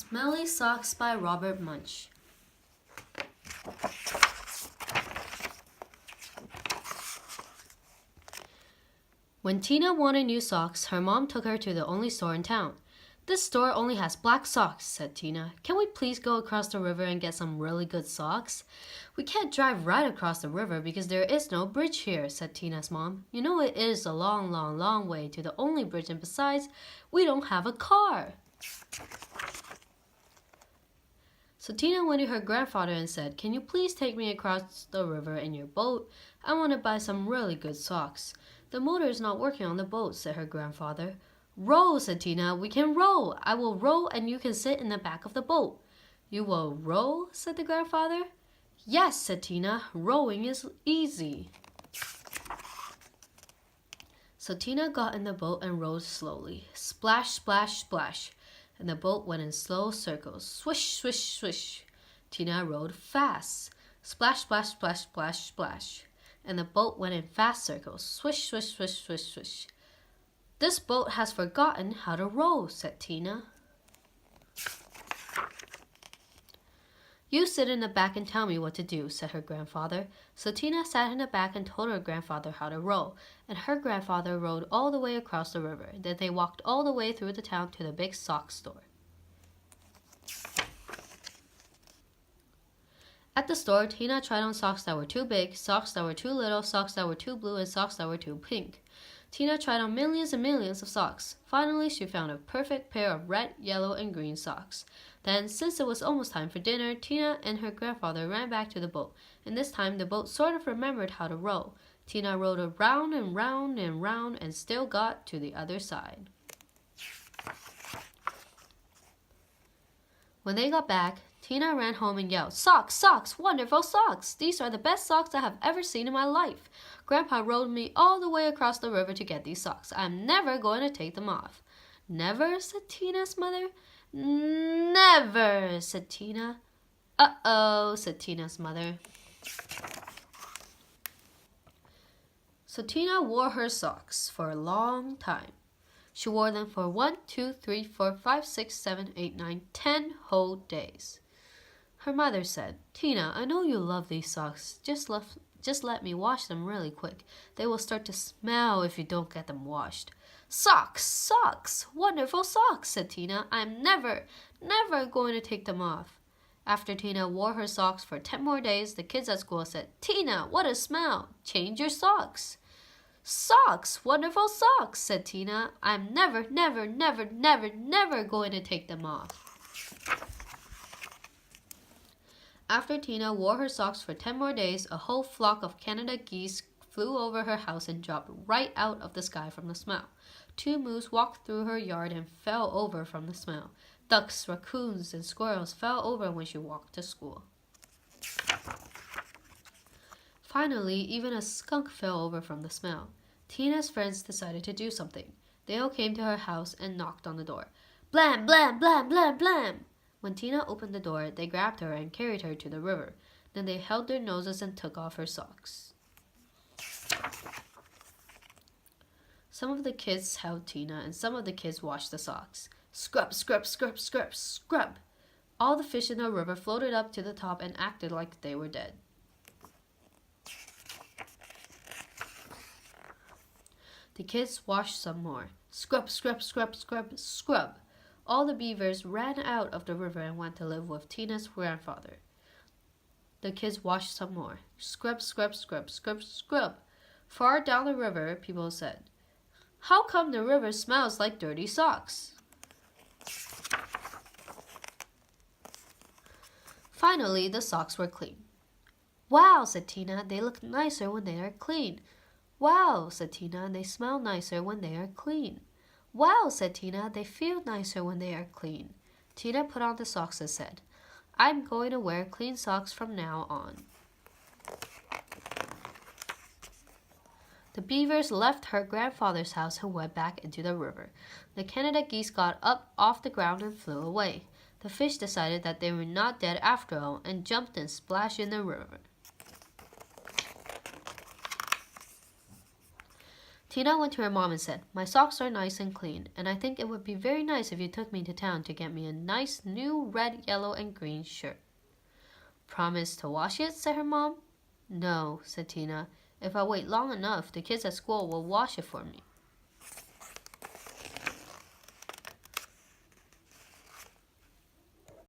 Smelly Socks by Robert Munsch. When Tina wanted new socks, her mom took her to the only store in town. "This store only has black socks," said Tina. "Can we please go across the river and get some really good socks?" "We can't drive right across the river because there is no bridge here," said Tina's mom. "You know it is a long, long, long way to the only bridge, and besides, we don't have a car." So Tina went to her grandfather and said, "Can you please take me across the river in your boat? I want to buy some really good socks." "The motor is not working on the boat," said her grandfather. "Row," said Tina. "We can row. I will row and you can sit in the back of the boat." "You will row?" said the grandfather. "Yes," said Tina. "Rowing is easy." So Tina got in the boat and rowed slowly. Splash, splash, splash. And the boat went in slow circles. Swish, swish, swish. Tina rowed fast. Splash, splash, splash, splash, splash. And the boat went in fast circles. Swish, swish, swish, swish, swish. "This boat has forgotten how to row," said Tina. "You sit in the back and tell me what to do," said her grandfather. So Tina sat in the back and told her grandfather how to row, and her grandfather rowed all the way across the river. Then they walked all the way through the town to the big sock store. At the store, Tina tried on socks that were too big, socks that were too little, socks that were too blue, and socks that were too pink. Tina tried on millions and millions of socks. Finally, she found a perfect pair of red, yellow, and green socks. Then, since it was almost time for dinner, Tina and her grandfather ran back to the boat, and this time the boat sort of remembered how to row. Tina rowed around and round and round and still got to the other side. When they got back, Tina ran home and yelled, "Socks, socks, wonderful socks! These are the best socks I have ever seen in my life. Grandpa rowed me all the way across the river to get these socks. I'm never going to take them off." "Never?" said Tina's mother. "Never," said Tina. "Uh-oh," said Tina's mother. So Tina wore her socks for a long time. She wore them for 1, 2, 3, 4, 5, 6, 7, 8, 9, 10 whole days. Her mother said, "Tina, I know you love these socks. Just let me wash them really quick. They will start to smell if you don't get them washed." "Socks, socks, wonderful socks," said Tina. "I'm never going to take them off." After Tina wore her socks for 10 more days, the kids at school said, "Tina, what a smell. Change your socks." "Socks, wonderful socks," said Tina. "I'm never going to take them off." After Tina wore her socks for 10 more days, a whole flock of Canada geese flew over her house and dropped right out of the sky from the smell. 2 moose walked through her yard and fell over from the smell. Ducks, raccoons, and squirrels fell over when she walked to school. Finally, even a skunk fell over from the smell. Tina's friends decided to do something. They all came to her house and knocked on the door. Blam, blam, blam, blam, blam! When Tina opened the door, they grabbed her and carried her to the river. Then they held their noses and took off her socks. Some of the kids held Tina and some of the kids washed the socks. Scrub, scrub, scrub, scrub, scrub! All the fish in the river floated up to the top and acted like they were dead. The kids washed some more. Scrub, scrub, scrub, scrub, scrub! All the beavers ran out of the river and went to live with Tina's grandfather. The kids washed some more. Scrub, scrub, scrub, scrub, scrub! Far down the river, people said, "How come the river smells like dirty socks?" Finally, the socks were clean. "Wow," said Tina, "they look nicer when they are clean." "Wow," said Tina, "they smell nicer when they are clean." "Wow," said Tina, "they feel nicer when they are clean." Tina put on the socks and said, "I'm going to wear clean socks from now on." The beavers left her grandfather's house and went back into the river. The Canada geese got up off the ground and flew away. The fish decided that they were not dead after all and jumped and splashed in the river. Tina went to her mom and said, "My socks are nice and clean, and I think it would be very nice if you took me to town to get me a nice new red, yellow, and green shirt." "Promise to wash it?" said her mom. "No," said Tina. "If I wait long enough, the kids at school will wash it for me."